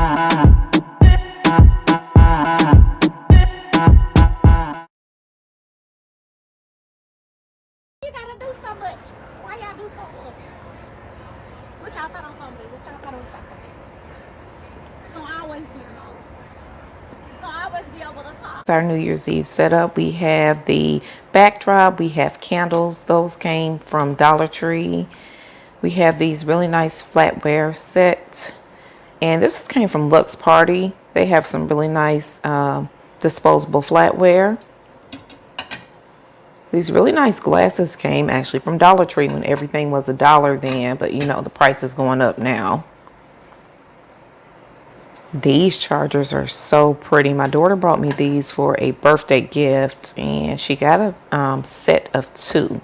You gotta do so much. Why y'all do so much? What y'all thought I was gonna do? What y'all thought I was gonna do? It's gonna always be wrong. It's gonna always be over the top. Our New Year's Eve setup, we have the backdrop, we have candles. Those came from Dollar Tree. We have these really nice flatware sets. And this came from Lux Party. They have some really nice disposable flatware. These really nice glasses came actually from Dollar Tree when everything was $1 then, but you know, the price is going up now. These chargers are so pretty. My daughter brought me these for a birthday gift, and she got a set of 2.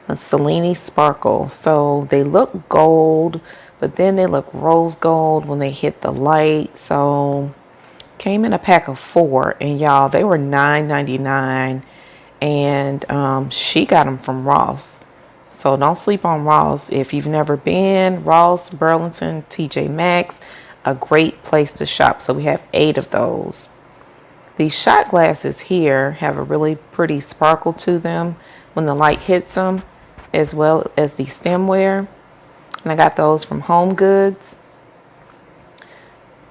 A Selene Sparkle. So they look gold, but then they look rose gold when they hit the light. So came in a pack of 4, and y'all, they were $9.99. And she got them from Ross. So don't sleep on Ross. If you've never been, Ross, Burlington, TJ Maxx, a great place to shop. So we have 8 of those. These shot glasses here have a really pretty sparkle to them when the light hits them, as well as the stemware. And I got those from Home Goods.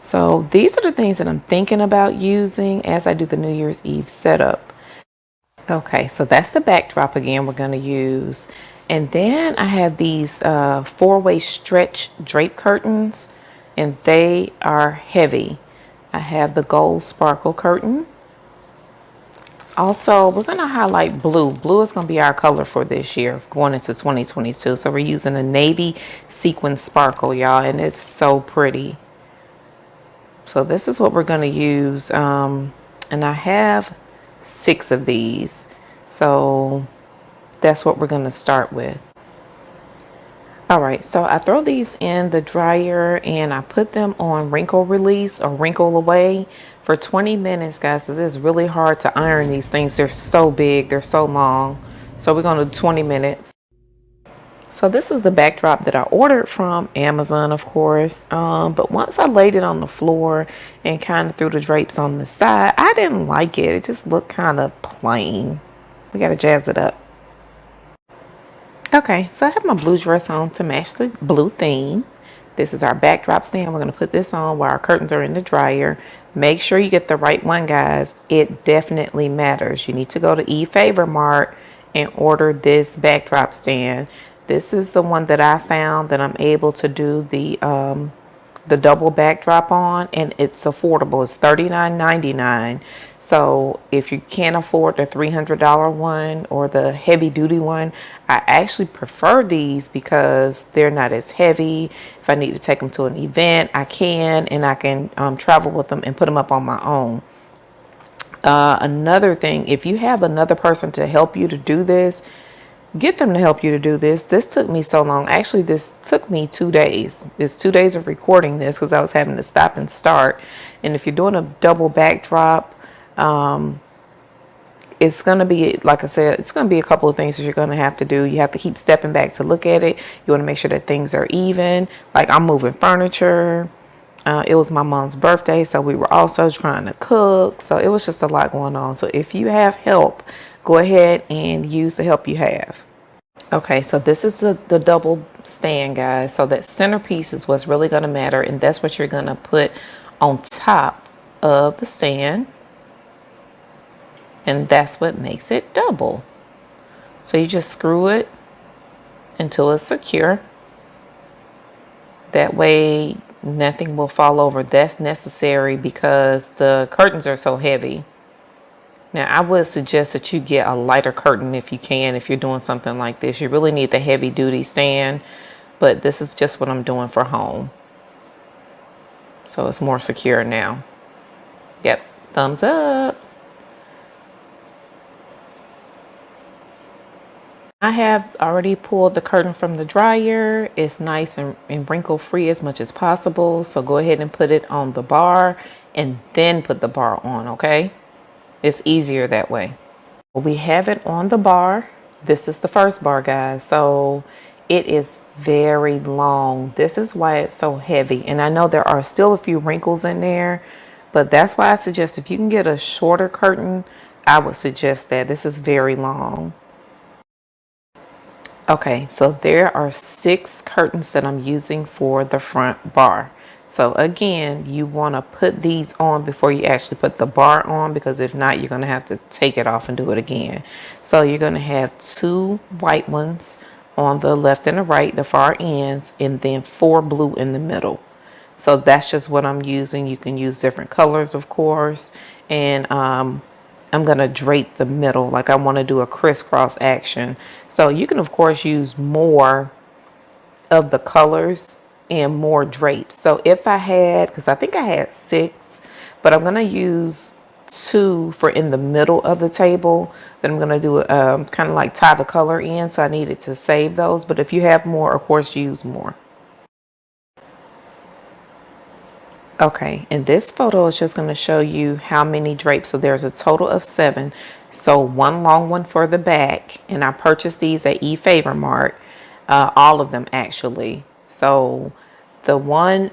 So these are the things that I'm thinking about using as I do the New Year's Eve setup. Okay, so that's the backdrop again we're going to use. And then I have these 4-way stretch drape curtains, and they are heavy. I have the gold sparkle curtain. Also, we're going to highlight blue. Blue is going to be our color for this year going into 2022. So we're using a navy sequin sparkle, y'all, and it's so pretty. So this is what we're going to use. And I have 6 of these, so that's what we're going to start with. All right, so I throw these in the dryer and I put them on wrinkle release or wrinkle away for 20 minutes, guys. This is really hard to iron these things. They're so big, they're so long. So we're going to do 20 minutes. So this is the backdrop that I ordered from Amazon, of course. But once I laid it on the floor and kind of threw the drapes on the side, I didn't like it. It just looked kind of plain. We got to jazz it up. Okay, so I have my blue dress on to match the blue theme. This is our backdrop stand. We're going to put this on while our curtains are in the dryer. Make sure you get the right one, guys. It definitely matters. You need to go to eFavor Mart and order this backdrop stand. This is the one that I found that I'm able to do the double backdrop on, and it's affordable. It's $39.99. So if you can't afford the $300 one or the heavy duty one, I actually prefer these because they're not as heavy. If I need to take them to an event, I can, and I can travel with them and put them up on my own. Another thing, if you have another person to help you to do this, get them to help you to do this. This took me so long. Actually, this took me 2 days. It's 2 days of recording this because I was having to stop and start. And if you're doing a double backdrop, it's going to be, like I said, it's going to be a couple of things that you're going to have to do. You have to keep stepping back to look at it. You want to make sure that things are even. Like I'm moving furniture. It was my mom's birthday, so we were also trying to cook. So it was just a lot going on. So if you have help, go ahead and use the help you have. Okay, so this is the double stand, guys. So that centerpiece is what's really going to matter, and that's what you're going to put on top of the stand. And that's what makes it double. So you just screw it until it's secure. That way nothing will fall over. That's necessary because the curtains are so heavy. Now, I would suggest that you get a lighter curtain if you can, if you're doing something like this. You really need the heavy duty stand, but this is just what I'm doing for home. So it's more secure now. Yep, thumbs up. I have already pulled the curtain from the dryer. It's nice and wrinkle free as much as possible. So go ahead and put it on the bar and then put the bar on, okay? It's easier that way. We have it on the bar. This is the first bar, guys. So It is very long. This is why it's so heavy. And I know there are still a few wrinkles in there, but that's why I suggest if you can get a shorter curtain, I would suggest that. This is very long. Okay, so there are 6 curtains that I'm using for the front bar. So again, you want to put these on before you actually put the bar on, because if not, you're going to have to take it off and do it again. So you're going to have 2 white ones on the left and the right, the far ends, and then 4 blue in the middle. So that's just what I'm using. You can use different colors, of course. And I'm going to drape the middle, like I want to do a crisscross action. So you can, of course, use more of the colors and more drapes. So if I had, because I think I had 6, but I'm going to use 2 for in the middle of the table. Then I'm going to do kind of like tie the color in. So I needed to save those. But if you have more, of course, use more. Okay, and this photo is just going to show you how many drapes. So there's a total of 7. So 1 long one for the back, and I purchased these at eFavor Mart, all of them actually. So the one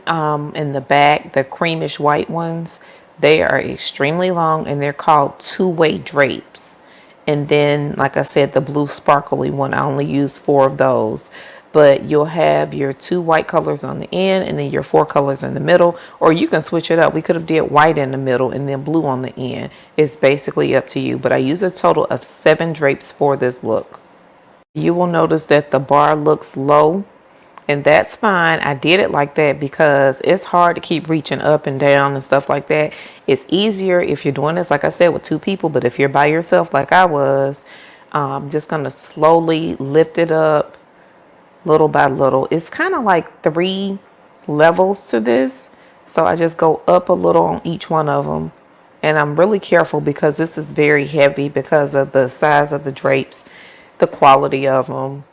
in the back, the creamish white ones, they are extremely long and they're called two-way drapes. And then, like I said, the blue sparkly one, I only use 4 of those. But you'll have your 2 white colors on the end and then your 4 colors in the middle. Or you can switch it up. We could have did white in the middle and then blue on the end. It's basically up to you. But I use a total of 7 drapes for this look. You will notice that the bar looks low. And that's fine. I did it like that because it's hard to keep reaching up and down and stuff like that. It's easier if you're doing this, like I said, with 2 people. But if you're by yourself like I was, just going to slowly lift it up little by little. It's kind of like 3 levels to this. So I just go up a little on each one of them. And I'm really careful because this is very heavy because of the size of the drapes, the quality of them.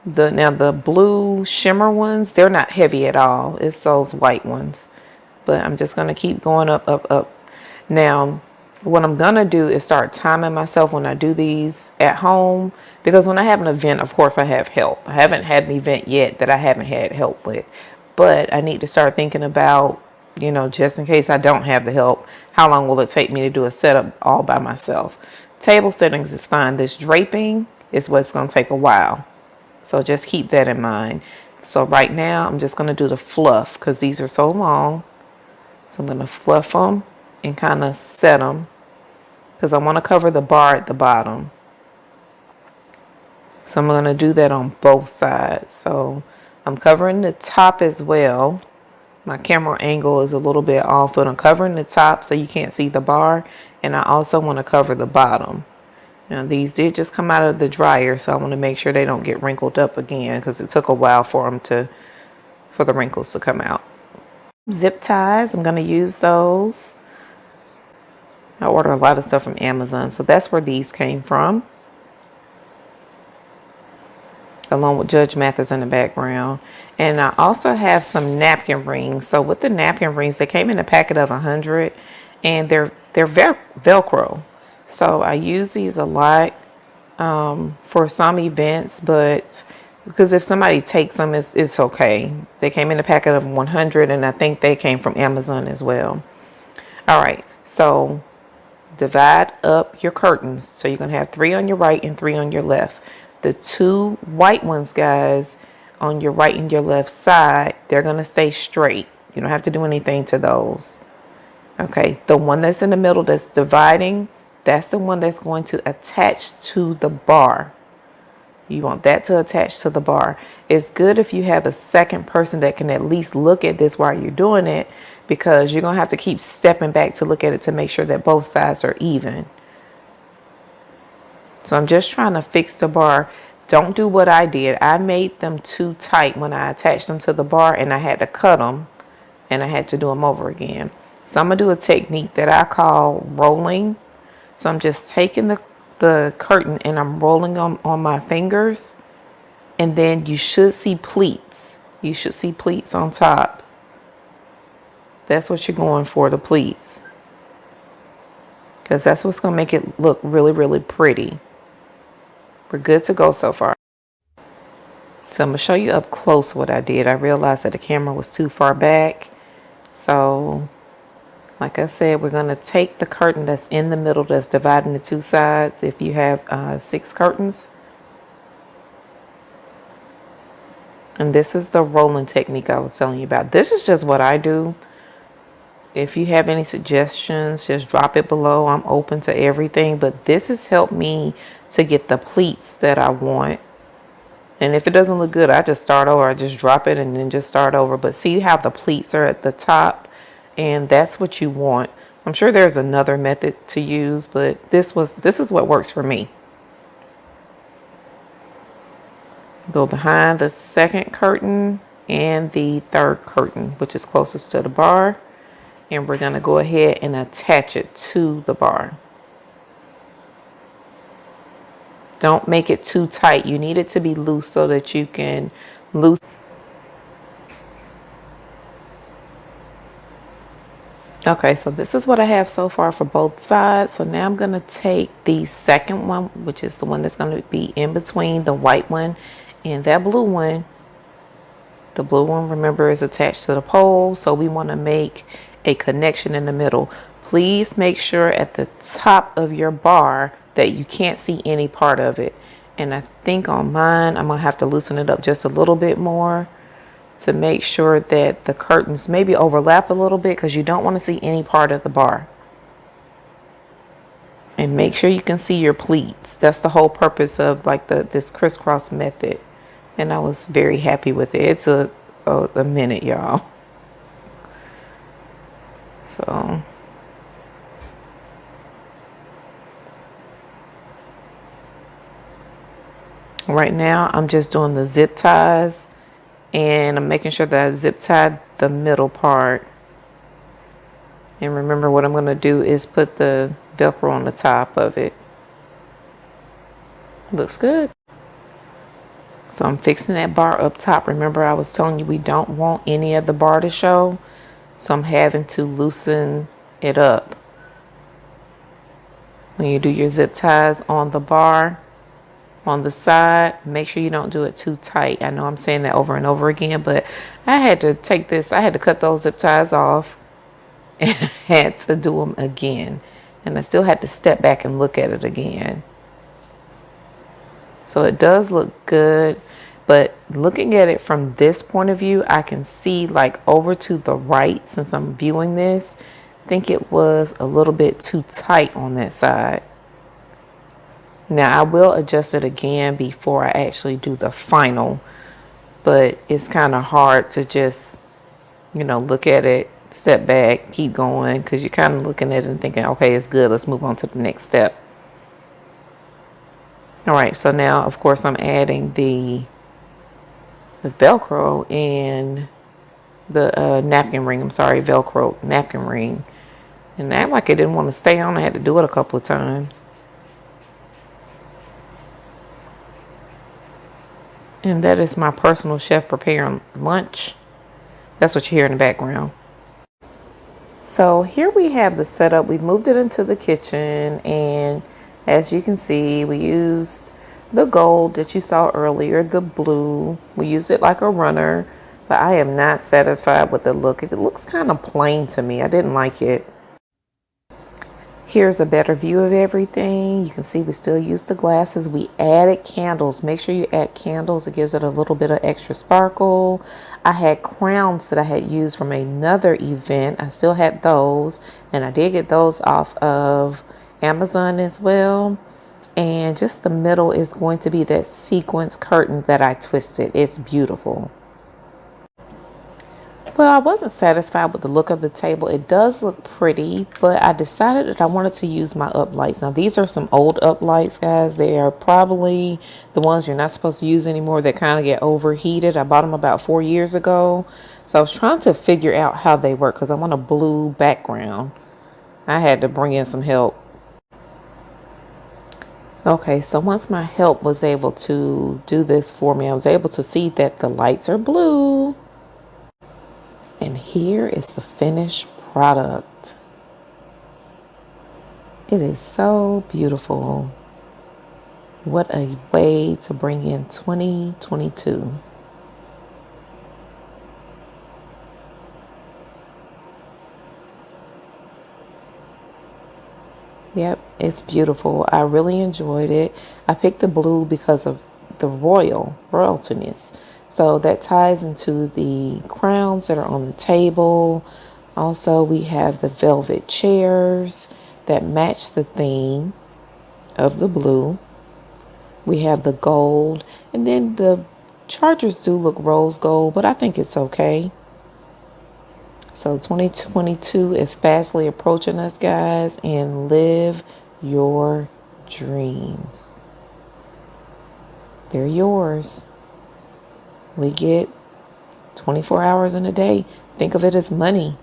Now the blue shimmer ones, they're not heavy at all. It's those white ones. But I'm just going to keep going up, up, up. Now, what I'm going to do is start timing myself when I do these at home. Because when I have an event, of course, I have help. I haven't had an event yet that I haven't had help with. But I need to start thinking about, just in case I don't have the help, how long will it take me to do a setup all by myself? Table settings is fine. This draping is what's going to take a while. So just keep that in mind. So right now, I'm just going to do the fluff because these are so long. So I'm going to fluff them and kind of set them because I want to cover the bar at the bottom. So I'm going to do that on both sides. So I'm covering the top as well. My camera angle is a little bit off, but I'm covering the top so you can't see the bar. And I also want to cover the bottom. Now these did just come out of the dryer, so I want to make sure they don't get wrinkled up again because it took a while for the wrinkles to come out. Zip ties, I'm going to use those. I order a lot of stuff from Amazon, so that's where these came from. Along with Judge Mathis in the background. And I also have some napkin rings. So with the napkin rings, they came in a packet of 100 and they're Velcro. So I use these a lot for some events, but because if somebody takes them, it's okay. They came in a packet of 100 and I think they came from Amazon as well. All right, so divide up your curtains. So you're going to have 3 on your right and 3 on your left. The 2 white ones, guys, on your right and your left side, they're going to stay straight. You don't have to do anything to those. Okay, the one that's in the middle that's dividing, that's the one that's going to attach to the bar. You want that to attach to the bar. It's good if you have a second person that can at least look at this while you're doing it, because you're going to have to keep stepping back to look at it to make sure that both sides are even. So I'm just trying to fix the bar. Don't do what I did. I made them too tight when I attached them to the bar and I had to cut them and I had to do them over again. So I'm going to do a technique that I call rolling. So I'm just taking the curtain and I'm rolling them on my fingers. And then you should see pleats. You should see pleats on top. That's what you're going for, the pleats. Because that's what's going to make it look really, really pretty. We're good to go so far. So I'm going to show you up close what I did. I realized that the camera was too far back. So like I said, we're going to take the curtain that's in the middle that's divided into two sides. If you have 6 curtains. And this is the rolling technique I was telling you about. This is just what I do. If you have any suggestions, just drop it below. I'm open to everything. But this has helped me to get the pleats that I want. And if it doesn't look good, I just start over. I just drop it and then just start over. But see how the pleats are at the top? And that's what you want. I'm sure there's another method to use, but this is what works for me. Go behind the second curtain and the third curtain, which is closest to the bar. And we're going to go ahead and attach it to the bar. Don't make it too tight. You need it to be loose so that you can loosen. Okay, so this is what I have so far for both sides. So now I'm going to take the second one, which is the one that's going to be in between the white one and that blue one. The blue one, remember, is attached to the pole. So we want to make a connection in the middle. Please make sure at the top of your bar that you can't see any part of it. And I think on mine, I'm going to have to loosen it up just a little bit more to make sure that the curtains maybe overlap a little bit, because you don't want to see any part of the bar. And make sure you can see your pleats. That's the whole purpose of like this crisscross method. And I was very happy with it. It took a minute, y'all. So right now I'm just doing the zip ties, and I'm making sure that I zip tie the middle part. And remember, what I'm going to do is put the Velcro on the top of it. Looks good. So I'm fixing that bar up top. Remember, I was telling you we don't want any of the bar to show. So I'm having to loosen it up. When you do your zip ties on the bar, on the side, make sure you don't do it too tight. I know I'm saying that over and over again, but I had to cut those zip ties off and I had to do them again. And I still had to step back and look at it again. So it does look good, but looking at it from this point of view, I can see like over to the right, since I'm viewing this, I think it was a little bit too tight on that side. Now I will adjust it again before I actually do the final, but it's kind of hard to just, look at it, step back, keep going, because you're kind of looking at it and thinking, okay, it's good, let's move on to the next step. All right, so now of course I'm adding the Velcro and the napkin ring. I'm sorry, Velcro napkin ring. And that, like, it didn't want to stay on. I had to do it a couple of times. And that is my personal chef preparing lunch. That's what you hear in the background. So here we have the setup. We moved it into the kitchen, and as you can see, we used the gold that you saw earlier, the blue. We used it like a runner, but I am not satisfied with the look. It looks kind of plain to me. I didn't like it. Here's a better view of everything. You can see we still use the glasses. We added candles. Make sure you add candles. It gives it a little bit of extra sparkle. I had crowns that I had used from another event. I still had those, and I did get those off of Amazon as well. And just the middle is going to be that sequence curtain that I twisted. It's beautiful. Well, I wasn't satisfied with the look of the table. It does look pretty, but I decided that I wanted to use my uplights. Now, these are some old uplights, guys. They are probably the ones you're not supposed to use anymore that kind of get overheated. I bought them about 4 years ago. So I was trying to figure out how they work because I want a blue background. I had to bring in some help. Okay, so once my help was able to do this for me, I was able to see that the lights are blue. And here is the finished product. It is so beautiful. What a way to bring in 2022. Yep, it's beautiful. I really enjoyed it. I picked the blue because of the royaltiness. So that ties into the crowns that are on the table. Also, we have the velvet chairs that match the theme of the blue. We have the gold, and then the chargers do look rose gold, but I think it's okay. So 2022 is fastly approaching us, guys, and live your dreams. They're yours. We get 24 hours in a day. Think of it as money.